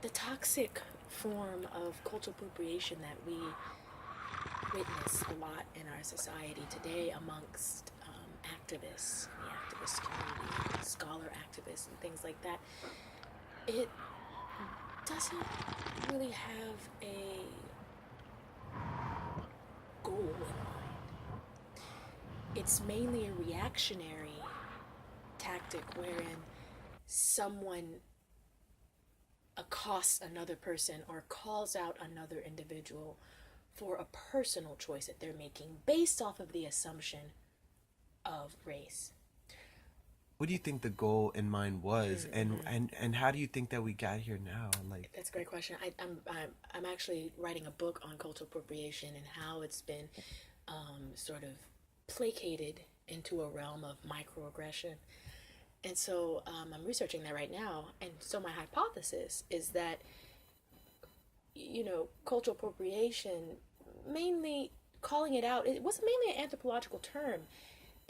the toxic form of cultural appropriation that we witness a lot in our society today amongst activists, the activist community, scholar activists, and things like that, it doesn't really have a goal in mind. It's mainly a reactionary tactic wherein someone accosts another person or calls out another individual for a personal choice that they're making based off of the assumption of race. What do you think the goal in mind was, and Mm-hmm. and how do you think that we got here now? Like, That's a great question. I'm actually writing a book on cultural appropriation and how it's been sort of placated into a realm of microaggression. And so I'm researching that right now. And so my hypothesis is that, cultural appropriation, mainly calling it out, it was mainly an anthropological term.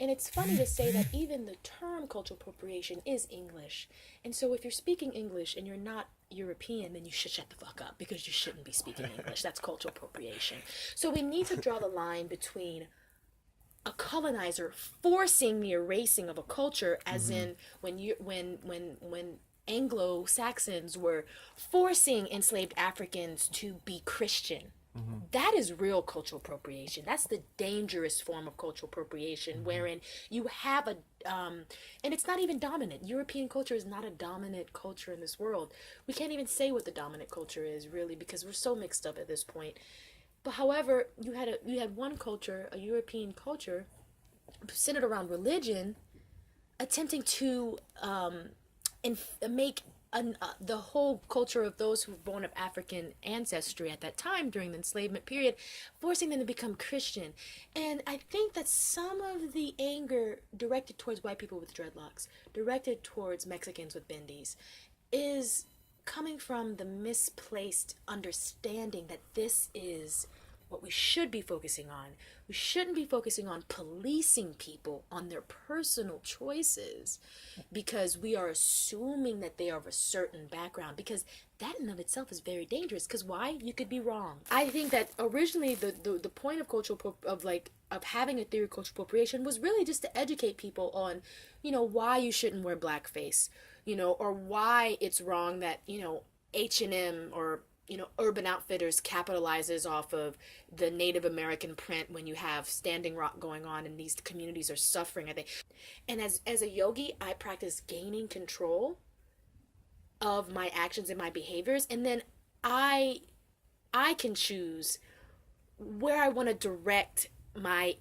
And it's funny to say that even the term cultural appropriation is English. And so if you're speaking English and you're not European, then you should shut the fuck up because you shouldn't be speaking English. That's cultural appropriation. So we need to draw the line between a colonizer forcing the erasing of a culture, as mm-hmm, in when Anglo-Saxons were forcing enslaved Africans to be Christian. mm-hmm, That is real cultural appropriation. That's the dangerous form of cultural appropriation, mm-hmm, wherein you have and it's not even dominant. European culture is not a dominant culture in this world. We can't even say what the dominant culture is really because we're so mixed up at this point. But however, you had one culture, a European culture, centered around religion, attempting to make the whole culture of those who were born of African ancestry at that time during the enslavement period, forcing them to become Christian. And I think that some of the anger directed towards white people with dreadlocks, directed towards Mexicans with bendies, is coming from the misplaced understanding that this is what we should be focusing on. We shouldn't be focusing on policing people on their personal choices because we are assuming that they are of a certain background, because that in of itself is very dangerous. Because why? You could be wrong. I think that originally the point of of having a theory of cultural appropriation was really just to educate people on, why you shouldn't wear blackface, or why it's wrong that, H&M or Urban Outfitters capitalizes off of the Native American print when you have Standing Rock going on and these communities are suffering. I think, and as a yogi, I practice gaining control of my actions and my behaviors, and then I I can choose where I want to direct my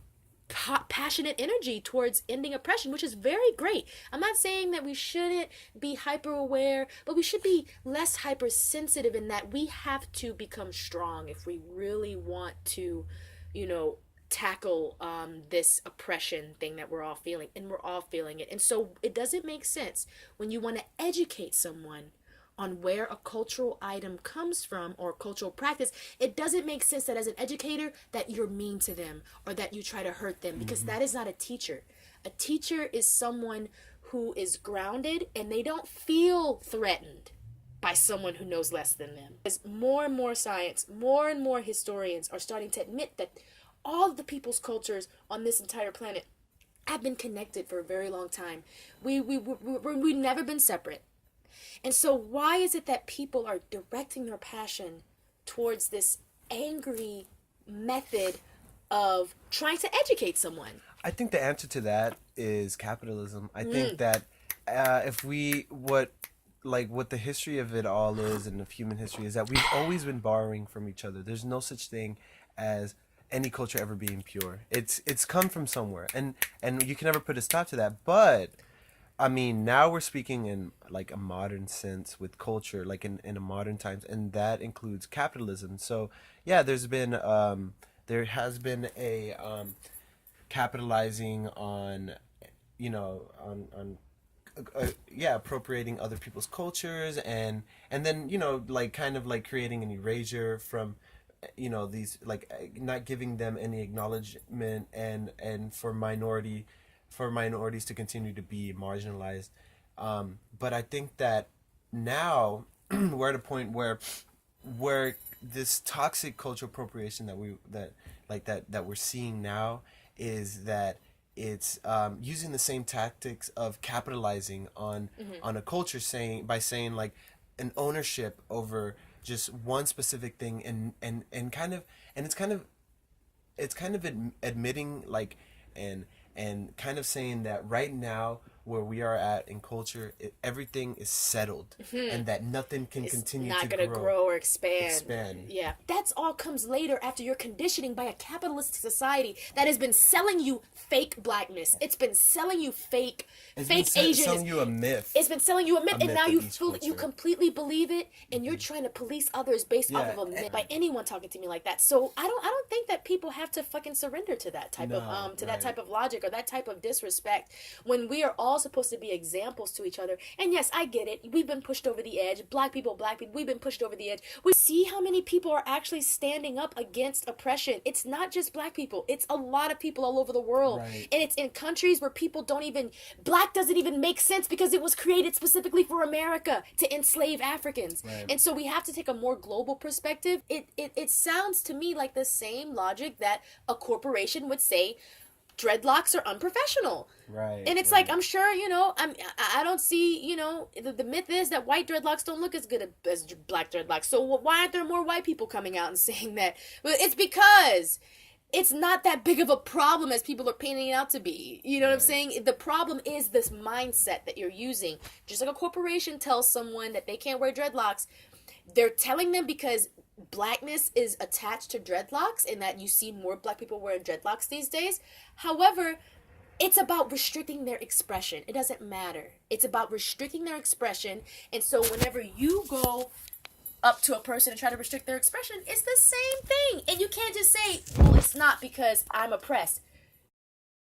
passionate energy towards ending oppression, which is very great. I'm not saying that we shouldn't be hyper aware, but we should be less hypersensitive in that we have to become strong if we really want to, you know, tackle this oppression thing that we're all feeling, and we're all feeling it. And so it doesn't make sense when you want to educate someone on where a cultural item comes from or cultural practice. It doesn't make sense that as an educator that you're mean to them or that you try to hurt them, because mm-hmm. that is not a teacher. A teacher is someone who is grounded and they don't feel threatened by someone who knows less than them. As more and more science, more and more historians are starting to admit that all of the people's cultures on this entire planet have been connected for a very long time. We've never been separate. And so, why is it that people are directing their passion towards this angry method of trying to educate someone? I think the answer to that is capitalism. I think Mm, that if we what the history of it all is, and of human history, is that we've always been borrowing from each other. There's no such thing as any culture ever being pure. It's come from somewhere, and you can never put a stop to that. But I mean, now we're speaking in like a modern sense with culture, like in a modern times, and that includes capitalism. So yeah, there has been a capitalizing on, yeah, appropriating other people's cultures, and then like kind of like creating an erasure from these, like not giving them any acknowledgement, and for minorities to continue to be marginalized. But I think that now again, we're at a point where this toxic cultural appropriation that we're seeing now is that it's using the same tactics of capitalizing on a culture, saying like an ownership over just one specific thing, and kind of, and it's kind of admitting like, and kind of saying that right now where we are at in culture, everything is settled, and that nothing can continue not to gonna grow or expand. Yeah, that's all comes later after you're conditioning by a capitalist society that has been selling you fake blackness. It's been selling you fake Asian. Selling you a myth. It's been selling you a myth, and now you culture. completely believe it, and you're trying to police others based off of a myth by anyone talking to me like that. So I don't think that people have to fucking surrender to that type of that type of logic or that type of disrespect when we are all supposed to be examples to each other. And yes, I get it. We've been pushed over the edge. Black people, we've been pushed over the edge. We see how many people are actually standing up against oppression. It's not just black people. It's a lot of people all over the world. Right. And it's in countries where people don't even, black doesn't even make sense because it was created specifically for America to enslave Africans. Right. And so we have to take a more global perspective. It sounds to me like the same logic that a corporation would say dreadlocks are unprofessional. Right. And it's like, I'm sure, I don't see, the myth is that white dreadlocks don't look as good as black dreadlocks. So why aren't there more white people coming out and saying that? Well, it's because it's not that big of a problem as people are painting it out to be. You know what I'm saying? The problem is this mindset that you're using. Just like a corporation tells someone that they can't wear dreadlocks, they're telling them because blackness is attached to dreadlocks and that you see more black people wearing dreadlocks these days. However, it's about restricting their expression. It doesn't matter. It's about restricting their expression. And so whenever you go up to a person and try to restrict their expression, it's the same thing. And you can't just say, well, it's not because I'm oppressed.